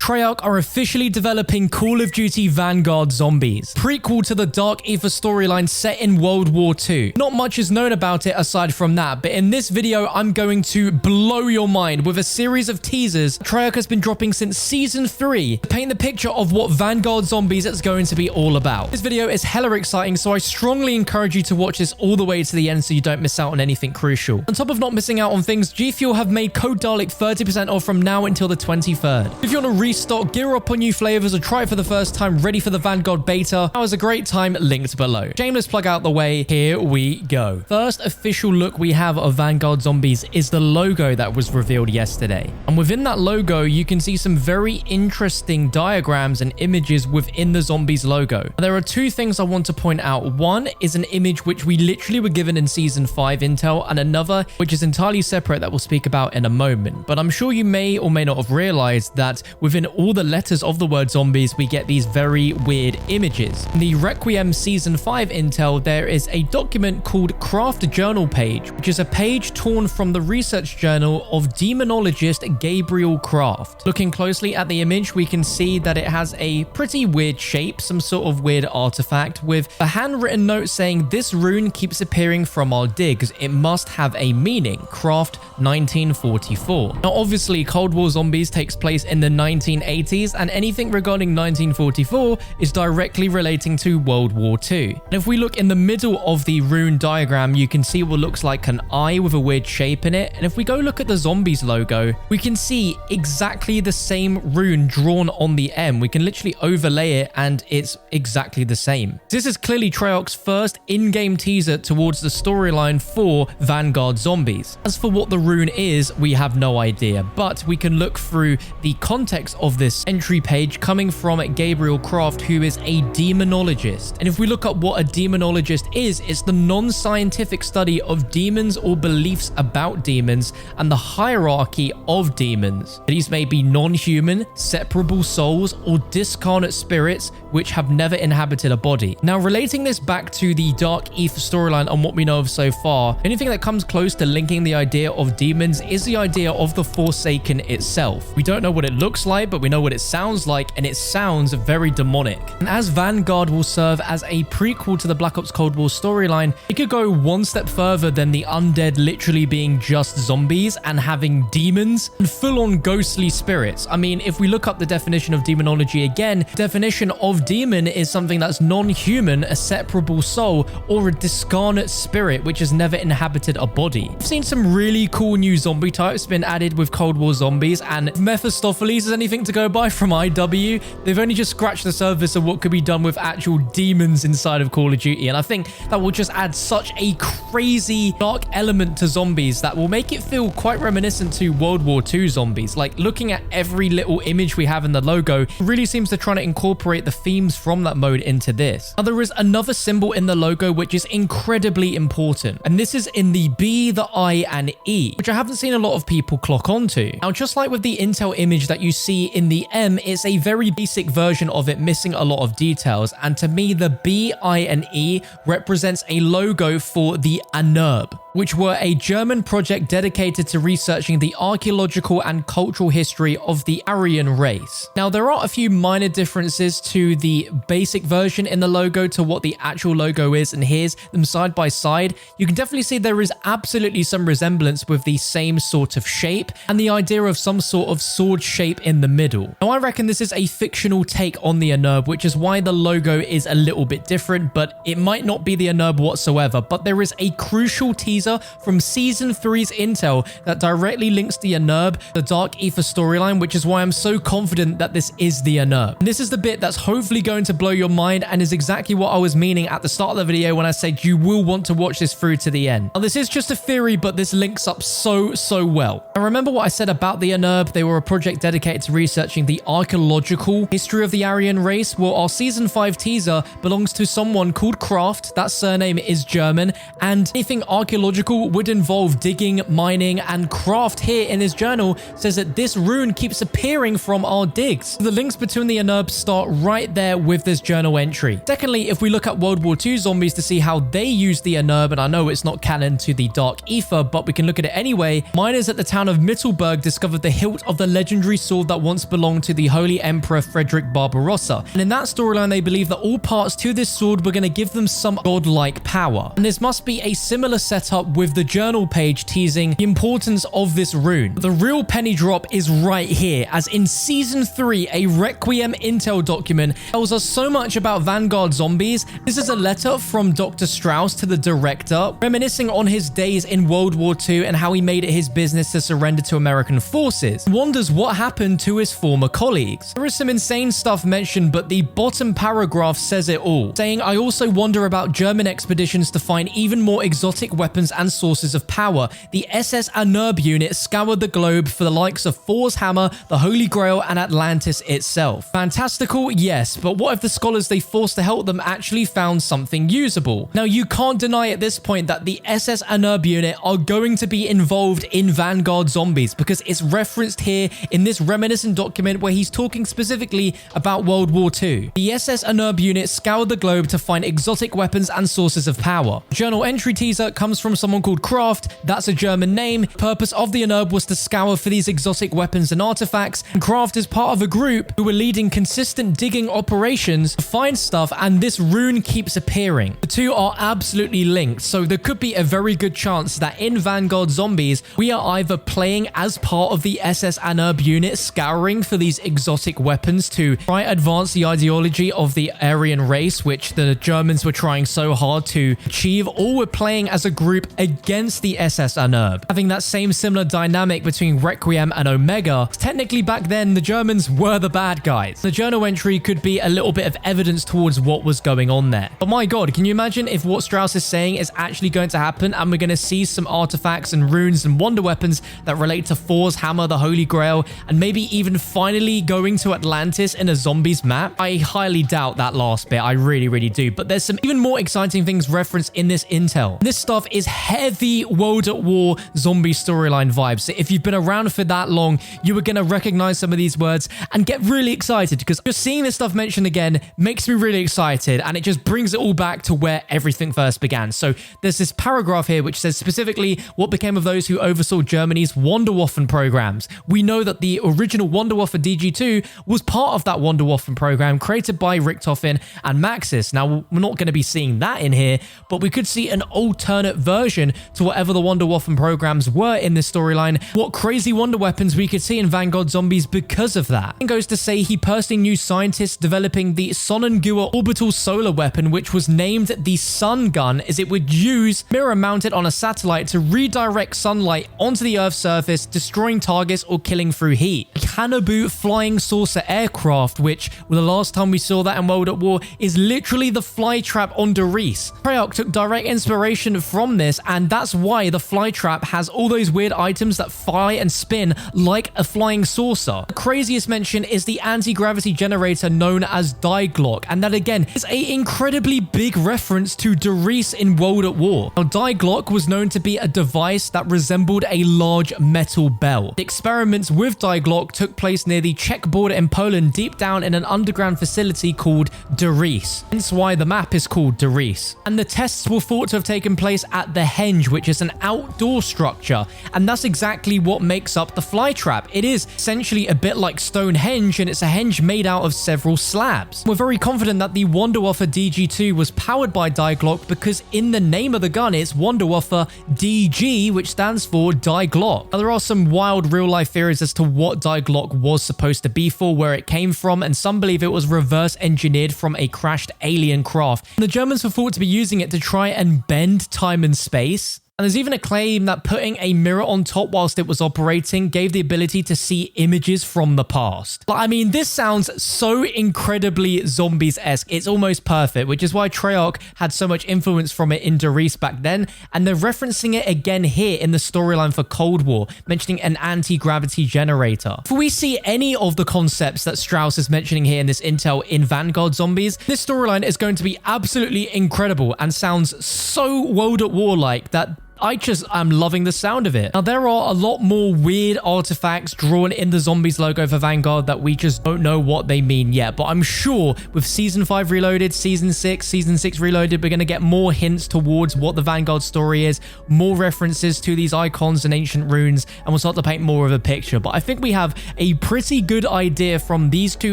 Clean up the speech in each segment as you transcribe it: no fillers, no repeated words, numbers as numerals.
Treyarch are officially developing Call of Duty Vanguard Zombies, prequel to the Dark Aether storyline set in World War II. Not much is known about it aside from that, but in this video, I'm going to blow your mind with a series of teasers Treyarch has been dropping since Season 3 to paint the picture of what Vanguard Zombies is going to be all about. This video is hella exciting, so I strongly encourage you to watch this all the way to the end so you don't miss out on anything crucial. On top of not missing out on things, G Fuel have made code Dalek 30% off from now until the 23rd. If you want to restock, gear up on new flavors, or try it for the first time ready for the Vanguard beta, now is a great time, linked below. Shameless plug out the way, here we go. First official look we have of Vanguard Zombies is the logo that was revealed yesterday. And within that logo, you can see some very interesting diagrams and images within the Zombies logo. There are two things I want to point out. One is an image which we literally were given in Season 5 intel, and another which is entirely separate that we'll speak about in a moment. But I'm sure you may or may not have realized that within all the letters of the word zombies, we get these very weird images. In the Requiem Season 5 intel, there is a document called Craft Journal page, which is a page torn from the research journal of demonologist Gabriel Craft. Looking closely at the image, we can see that it has a pretty weird shape, some sort of weird artifact, with a handwritten note saying, "This rune keeps appearing from our digs. It must have a meaning. Craft 1944. Now, obviously, Cold War Zombies takes place in the 1980s, and anything regarding 1944 is directly relating to World War II. And if we look in the middle of the rune diagram, you can see what looks like an eye with a weird shape in it. And if we go look at the Zombies logo, we can see exactly the same rune drawn on the M. We can literally overlay it, and it's exactly the same. This is clearly Treyarch's first in-game teaser towards the storyline for Vanguard Zombies. As for what the rune is, we have no idea, but we can look through the context of this entry page coming from Gabriel Craft, who is a demonologist. And if we look up what a demonologist is, it's the non-scientific study of demons or beliefs about demons and the hierarchy of demons. These may be non-human, separable souls, or discarnate spirits which have never inhabited a body. Now, relating this back to the Dark Aether storyline and what we know of so far, anything that comes close to linking the idea of demons is the idea of the Forsaken itself. We don't know what it looks like, but we know what it sounds like, and it sounds very demonic. And as Vanguard will serve as a prequel to the Black Ops Cold War storyline, it could go one step further than the undead literally being just zombies and having demons and full-on ghostly spirits. I mean, if we look up the definition of demonology again, definition of demon is something that's non-human, a separable soul, or a discarnate spirit which has never inhabited a body. I've seen some really cool new zombie types been added with Cold War Zombies, and if Mephistopheles is anything to go by from IW, they've only just scratched the surface of what could be done with actual demons inside of Call of Duty, and I think that will just add such a crazy dark element to zombies that will make it feel quite reminiscent to World War II zombies. Like, looking at every little image we have in the logo, it really seems to try to incorporate the themes from that mode into this. Now, there is another symbol in the logo which is incredibly important, and this is in the B, the I, and E, which I haven't seen a lot of people clock onto. Now, just like with the Intel image that you see in the M, it's a very basic version of it, missing a lot of details, and to me, the B, I, and E represents a logo for the UNRB, which were a German project dedicated to researching the archaeological and cultural history of the Aryan race. Now, there are a few minor differences to the basic version in the logo to what the actual logo is, and here's them side by side. You can definitely see there is absolutely some resemblance with the same sort of shape and the idea of some sort of sword shape in the middle. Now, I reckon this is a fictional take on the UNRB, which is why the logo is a little bit different, but it might not be the UNRB whatsoever. But there is a crucial teaser from Season 3's intel that directly links the UNRB, the Dark Aether storyline, which is why I'm so confident that this is the UNRB. And this is the bit that's hopefully going to blow your mind and is exactly what I was meaning at the start of the video when I said you will want to watch this through to the end. Now, this is just a theory, but this links up so well. I remember what I said about the UNRB. They were a project dedicated to researching the archaeological history of the Aryan race. Well, our Season 5 teaser belongs to someone called Craft. That surname is German, and anything archaeological logical would involve digging, mining, and craft. Here in this journal says that this rune keeps appearing from our digs. The links between the unerbs start right there with this journal entry. Secondly, if we look at World War II zombies to see how they use the unerb, and I know it's not canon to the Dark Aether, but we can look at it anyway, miners at the town of Mittelberg discovered the hilt of the legendary sword that once belonged to the Holy Emperor Frederick Barbarossa. And in that storyline, they believe that all parts to this sword were going to give them some godlike power. And this must be a similar setup with the journal page teasing the importance of this rune. The real penny drop is right here, as in Season 3, a Requiem intel document tells us so much about Vanguard Zombies. This is a letter from Dr. Strauss to the director, reminiscing on his days in World War II and how he made it his business to surrender to American forces. He wonders what happened to his former colleagues. There is some insane stuff mentioned, but the bottom paragraph says it all, saying, "I also wonder about German expeditions to find even more exotic weapons and sources of power. The SS Anerb unit scoured the globe for the likes of Thor's hammer, the Holy Grail, and Atlantis itself." Fantastical, yes, but what if the scholars they forced to help them actually found something usable? Now, you can't deny at this point that the SS Anerb unit are going to be involved in Vanguard Zombies, because it's referenced here in this reminiscent document where he's talking specifically about World War II. The SS Anerb unit scoured the globe to find exotic weapons and sources of power. Journal entry teaser comes from someone called Kraft. That's a German name. The purpose of the unerb was to scour for these exotic weapons and artifacts, and Kraft is part of a group who were leading consistent digging operations to find stuff, and this rune keeps appearing. The two are absolutely linked, so there could be a very good chance that in Vanguard Zombies, we are either playing as part of the SS Anerb unit scouring for these exotic weapons to try advance the ideology of the Aryan race, which the Germans were trying so hard to achieve, or we're playing as a group against the SS Anerb, having that same similar dynamic between Requiem and Omega. Technically, back then, the Germans were the bad guys. The journal entry could be a little bit of evidence towards what was going on there. But my god, can you imagine if what Strauss is saying is actually going to happen, and we're going to see some artifacts and runes and wonder weapons that relate to Thor's hammer, the Holy Grail, and maybe even finally going to Atlantis in a zombies map? I highly doubt that last bit. I really do. But there's some even more exciting things referenced in this intel. This stuff is heavy World at War zombie storyline vibes. So if you've been around for that long, you are going to recognize some of these words and get really excited, because just seeing this stuff mentioned again makes me really excited, and it just brings it all back to where everything first began. So there's this paragraph here which says specifically what became of those who oversaw Germany's Wunderwaffen programs. We know that the original Wunderwaffe DG2 was part of that Wunderwaffen program created by Richtofen and Maxis. Now, we're not going to be seeing that in here, but we could see an alternate version to whatever the Wunderwaffen programs were in this storyline. What crazy wonder weapons we could see in Vanguard Zombies because of that. It goes to say he personally knew scientists developing the Sonnenguer orbital solar weapon, which was named the Sun Gun, as it would use mirror mounted on a satellite to redirect sunlight onto the Earth's surface, destroying targets or killing through heat. Hanabu flying saucer aircraft, which, well, the last time we saw that in World at War, is literally the flytrap on Doris. Treyarch took direct inspiration from this, and that's why the flytrap has all those weird items that fly and spin like a flying saucer. The craziest mention is the anti-gravity generator known as Die Glock, and that again is an incredibly big reference to Doris in World at War. Now, Die Glock was known to be a device that resembled a large metal bell. The experiments with Die Glock took place near the Czech border in Poland, deep down in an underground facility called Doris, hence why the map is called Doris. And the tests were thought to have taken place at the Henge, which is an outdoor structure, and that's exactly what makes up the flytrap. It is essentially a bit like Stonehenge, and it's a henge made out of several slabs. We're very confident that the Wunderwaffe DG2 was powered by Die Glock, because in the name of the gun it's Wunderwaffe DG, which stands for Die Glock. Now, there are some wild real-life theories as to what Die Glock was supposed to be for, where it came from, and some believe it was reverse engineered from a crashed alien craft. And the Germans were thought to be using it to try and bend time and space. And there's even a claim that putting a mirror on top whilst it was operating gave the ability to see images from the past. But I mean, this sounds so incredibly zombies-esque. It's almost perfect, which is why Treyarch had so much influence from it in Doris back then. And they're referencing it again here in the storyline for Cold War, mentioning an anti-gravity generator. If we see any of the concepts that Strauss is mentioning here in this intel in Vanguard Zombies, this storyline is going to be absolutely incredible and sounds so World at War-like that I just am loving the sound of it. Now, there are a lot more weird artifacts drawn in the Zombies logo for Vanguard that we just don't know what they mean yet, but I'm sure with Season 5 Reloaded, Season 6 Reloaded, we're going to get more hints towards what the Vanguard story is, more references to these icons and ancient runes, and we'll start to paint more of a picture. But I think we have a pretty good idea from these two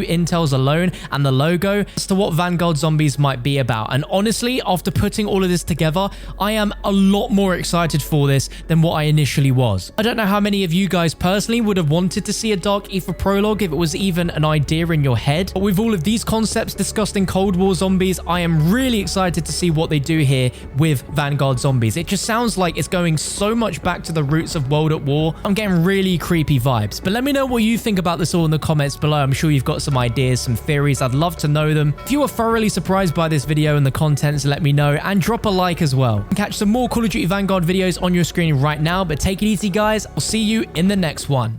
intels alone and the logo as to what Vanguard Zombies might be about. And honestly, after putting all of this together, I am a lot more excited for this than what I initially was. I don't know how many of you guys personally would have wanted to see a Dark Aether prologue if it was even an idea in your head, but with all of these concepts discussed in Cold War Zombies, I am really excited to see what they do here with Vanguard Zombies. It just sounds like it's going so much back to the roots of World at War. I'm getting really creepy vibes, but let me know what you think about this all in the comments below. I'm sure you've got some ideas, some theories. I'd love to know them. If you were thoroughly surprised by this video and the contents, let me know, and drop a like as well. Catch some more Call of Duty Vanguard videos on your screen right now, but take it easy, guys. I'll see you in the next one.